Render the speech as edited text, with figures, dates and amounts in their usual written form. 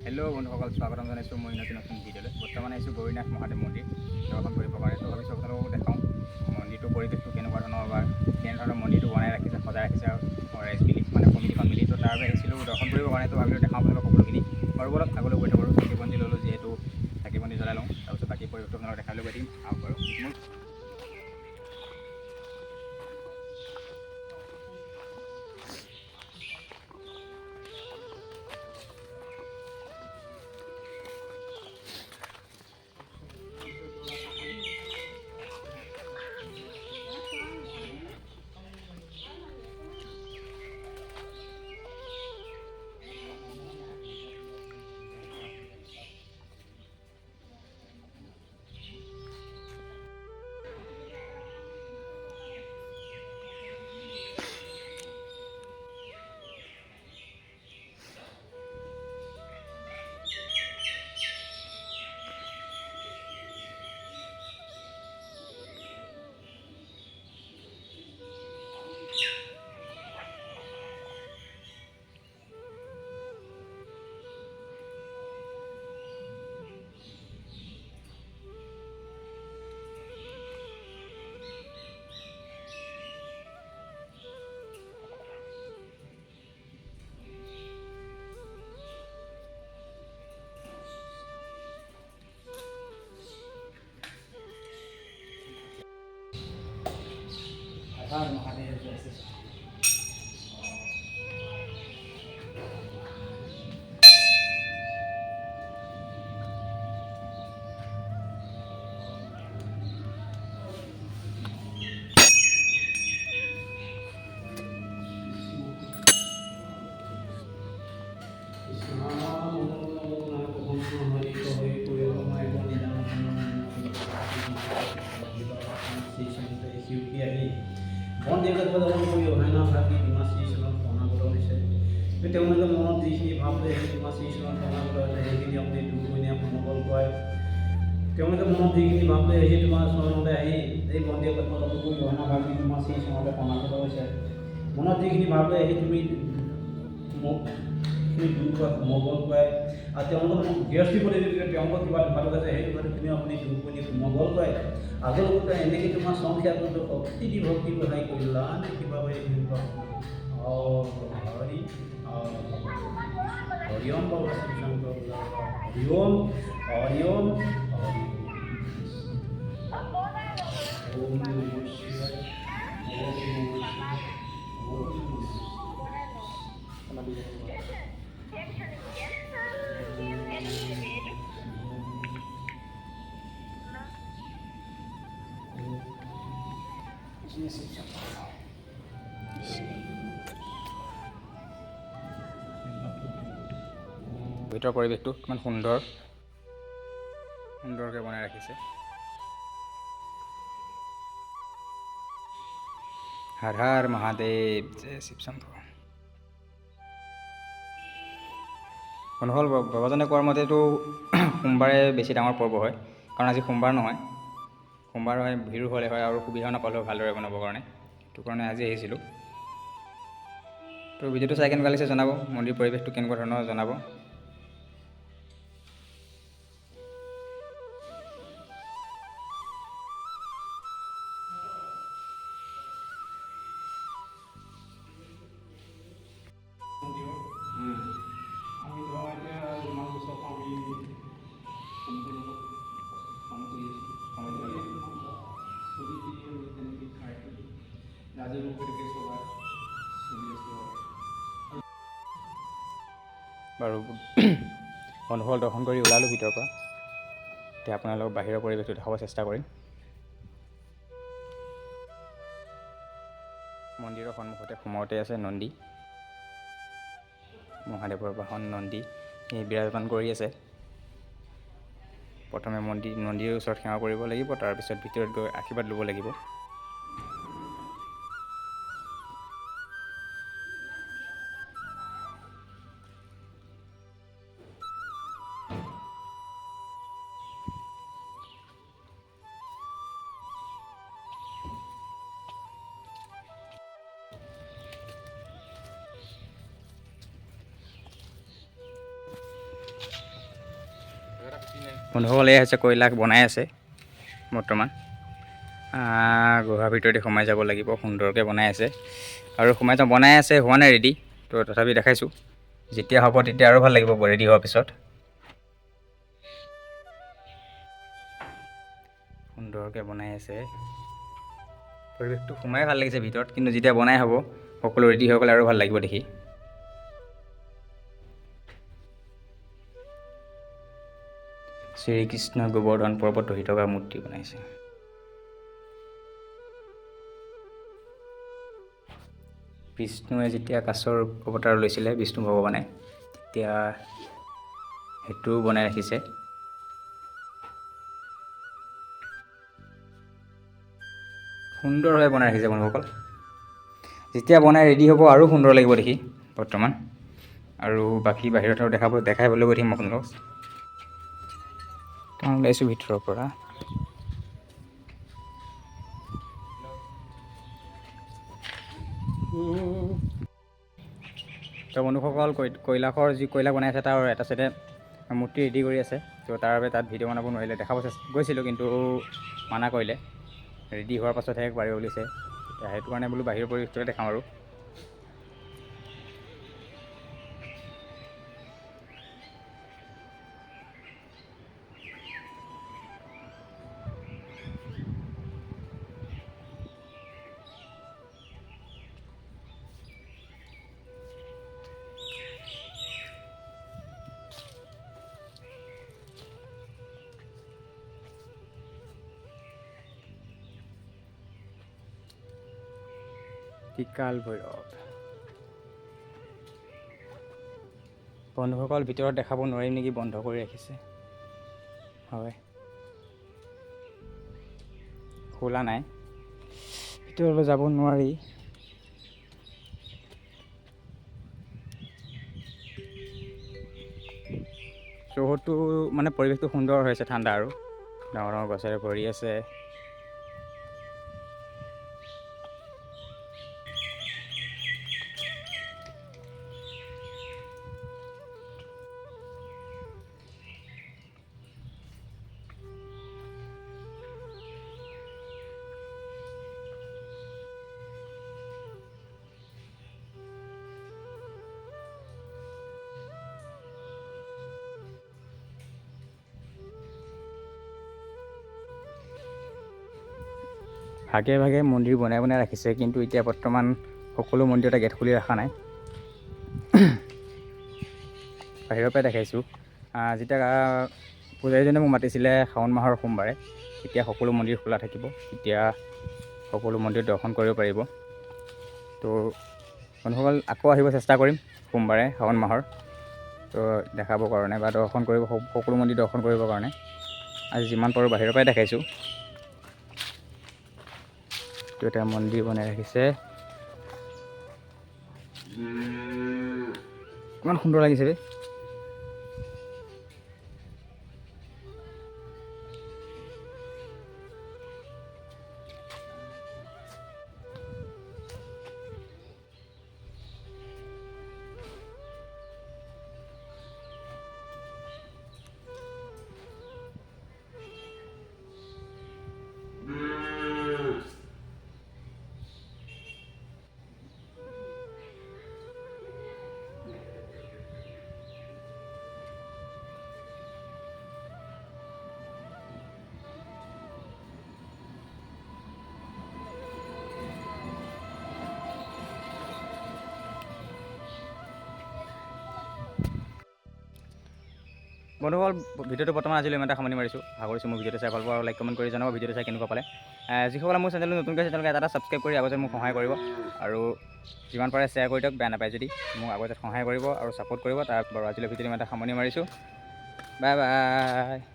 Hello' বন্ধুসকল, স্বাগতম জনাইছোঁ মই নতুন ভিডিঅ'লৈ। বৰ্তমান আহিছোঁ গৌৰীনাথ মহাদেৱ মন্দিৰ দৰ্শন কৰিবৰ কাৰণে। তো ভাবিছোঁ আপোনালোককো দেখাওঁ মন্দিৰটোৰ পৰিৱেশটো কেনেকুৱা ধৰণৰ বা কেনেধৰণৰ মন্দিৰটো বনাই ৰাখিছে, সজাই ৰাখিছে আৰু ৰাইজ মিলি মানে কমিটিখন মিলি। তো তাৰ বাবে আহিছিলোঁ দৰ্শন কৰিবৰ কাৰণে। তো ভাবিলোঁ দেখাওঁ আপোনালোকক সকলোখিনি। বাৰু বলক আগলৈ গৈ থাকোঁ। চাকি বন্তি ল'লোঁ, যিহেতু চাকি বন্তি জ্বলাই লওঁ, তাৰপিছত বাকী পৰিৱেশটো আপোনালোকক দেখাই লৈ গৈ দিম। আহক বাৰু। মহাদেৱ বন দেৱতাক দৰ্শন কৰি অভয়াৰণ্য ভাবি তোমাৰ শ্ৰীচৰণত প্ৰণামত হৈছে। তেওঁলোকে মনত যিখিনি ভাৱ লৈ আহি তোমাৰ শ্ৰীচৰণত প্ৰণামত হৈছে, সেইখিনি আপুনি দূৰ কৰি নিয়া মনোবল কৰে। তেওঁলোকে মনত যিখিনি ভাৱ লৈ আহি তোমাৰ চৰণলৈ আহি এই বন দেৱতাক দৰ্শন কৰি অভয়াৰণ্য ভাবি তোমাৰ শ্ৰীচৰণতে প্ৰণামত হৈছে। মনত যিখিনি ভাৱ লৈ আহি তুমি মোক দূৰ কৰা মনোবল কৰে। আৰু তেওঁলোকৰ গৃহস্থী পদ্ধতিৰে তেওঁলোকৰ কিবা দুখাটো আছে, সেই দুখাটোখিনি আপুনি দূৰ কৰি মনোবল কৰে। আগলৈ এনেকৈ তোমাৰ সংখ্যা শক্তি দি ভক্তি বঢ়াই কৰিলা কিবা হৰি হৰিওম বাবা শ্ৰীশংকৰ হৰিওম হৰিওম ওম নমঃ শিৱায় ওম নমঃ শিৱায় ওম নমঃ ভিতৰৰ পৰিৱেশটো কিমান সুন্দৰকৈ বনাই ৰাখিছে। হৰ হৰ মহাদেৱ, জয় শিৱ শম্ভু। বন্ধুসকল, বাবাজনে কোৱাৰ মতেতো সোমবাৰে বেছি ডাঙৰ পৰ্ব হয়, কাৰণ আজি সোমবাৰ নহয়। সোমবাৰ হয়, ভিৰো হ'লে হয় আৰু সুবিধা নাপালেও ভালদৰে বনাবৰ কাৰণে। সেইটো কাৰণে আজি আহিছিলোঁ। তো ভিডিঅ'টো চাই কেনেকুৱা লাগিছে জনাব, মন্দিৰ পৰিৱেশটো কেনেকুৱা ধৰণৰ জনাব। আমি ধৰা এতিয়া যিমান বছৰ পাওঁ আমি তেনেকৈ খাই ৰাজে মুখেৰে চলাই চলি আছোঁ বাৰু। বন্ধুসকল, দৰ্শন কৰি ওলালোঁ ভিতৰৰ পৰা। এতিয়া আপোনালোকক বাহিৰৰ পৰিৱেশটো দেখাব চেষ্টা কৰিম। মন্দিৰৰ সন্মুখতে সোমাওঁতে আছে নন্দী, মহাদেৱৰ বাহন নন্দী বিৰাজমান কৰি আছে। প্ৰথমে নন্দীৰ ওচৰত সেৱা কৰিব লাগিব, তাৰপিছত ভিতৰত গৈ আশীৰ্বাদ ল'ব লাগিব। বন্ধুসকল এয়া হৈছে কয়লা বনাই আছে বৰ্তমান। গুহাৰ ভিতৰতে সোমাই যাব লাগিব, সুন্দৰকৈ বনাই আছে আৰু বনাই আছে, হোৱা নাই ৰেডি। তো তথাপি দেখাইছোঁ, যেতিয়া হ'ব তেতিয়া আৰু ভাল লাগিব ৰেডি হোৱাৰ পিছত। সুন্দৰকৈ বনাই আছে, পৰিৱেশটো সোমাই ভাল লাগিছে ভিতৰত, কিন্তু যেতিয়া বনাই হ'ব সকলো ৰেডি হৈ গ'লে আৰু ভাল লাগিব দেখি। শ্ৰীকৃষ্ণ গোবৰ্ধন পৰ্বত ৰহি থকা মূৰ্তি বনাইছে। বিষ্ণুৱে যেতিয়া কাছৰ অৱতাৰ লৈছিলে, বিষ্ণু ভগৱানে, তেতিয়া সেইটোও বনাই ৰাখিছে। সুন্দৰভাৱে বনাই ৰাখিছে বন্ধুসকল। যেতিয়া বনাই ৰেডি হ'ব আৰু সুন্দৰ লাগিব দেখি বৰ্তমান। আৰু বাকী বাহিৰত আৰু দেখাবলৈ গৈ থাকিম আপোনালোকক। ওলাইছোঁ ভিতৰৰ পৰা। তো বন্ধুসকল, কৈলাশৰ যি কয়লা বনাই আছে তাৰ এটা চাইডে মূৰ্তি ৰেডি কৰি আছে। তো তাৰ বাবে তাত ভিডিঅ' বনাব নোৱাৰিলে, দেখাব গৈছিলোঁ কিন্তু মানা কৰিলে, ৰেডি হোৱাৰ পাছতহে পাৰিব বুলিছে। সেইটো কাৰণে বোলো বাহিৰৰ পৰিৱেশটোৱে দেখাম আৰু। ত্ৰিকাল ভৈৰৱ। বন্ধুসকল, ভিতৰত দেখাব নোৱাৰিম নেকি, বন্ধ কৰি ৰাখিছে। হয়, খোলা নাই, ভিতৰলৈ যাব নোৱাৰি। চৌহদটো মানে পৰিৱেশটো সুন্দৰ হৈছে, ঠাণ্ডা আৰু ডাঙৰ ডাঙৰ গছেৰে ভৰি আছে। ভাগে ভাগে মন্দিৰ বনাই বনাই ৰাখিছে, কিন্তু এতিয়া বৰ্তমান সকলো মন্দিৰতে গেট খুলি ৰখা নাই। বাহিৰৰ পৰাই দেখাইছোঁ। যেতিয়া পূজাৰীজনে মোক মাতিছিলে শাওণ মাহৰ সোমবাৰে, তেতিয়া সকলো মন্দিৰ খোলা থাকিব, তেতিয়া সকলো মন্দিৰ দৰ্শন কৰিব পাৰিব। তো বন্ধুসকল, আকৌ আহিব চেষ্টা কৰিম সোমবাৰে শাওণ মাহৰ, তো দেখাবৰ কাৰণে বা দৰ্শন কৰিব, সকলো মন্দিৰ দৰ্শন কৰিবৰ কাৰণে। আজি যিমান পাৰোঁ বাহিৰৰ পৰাই দেখাইছোঁ। তো এটা মন্দিৰ বনাই ৰাখিছে, ইমান সুন্দৰ লাগিছে ৰে। বন্ধুসকল, ভিডিঅ'টো বৰ্তমান আজিলৈ ইমানটা সামৰণি মাৰিছোঁ। আশা কৰিছোঁ মোৰ ভিডিঅ'টো চাই ভাল পোৱা আৰু লাইক কমেণ্ট কৰি জনাব ভিডিঅ'টো চাই কেনেকুৱা পালে। যিসকলে মোৰ চেনেলটো নতুনকৈ আছে তেওঁলোকে এটা ছাবস্ক্ৰাইব কৰি আগতে মোক সহায় কৰিব, আৰু যিমান পাৰে শ্বেয়াৰ কৰি দিয়ক, বেয়া নাপায় যদি। মোক আগতে সহায় কৰিব আৰু ছাপোৰ্ট কৰিব। তাৰ বাৰু আজিলৈ ভিডিঅ'টো ইমানটা সামৰণি মাৰিছোঁ। Bye bye.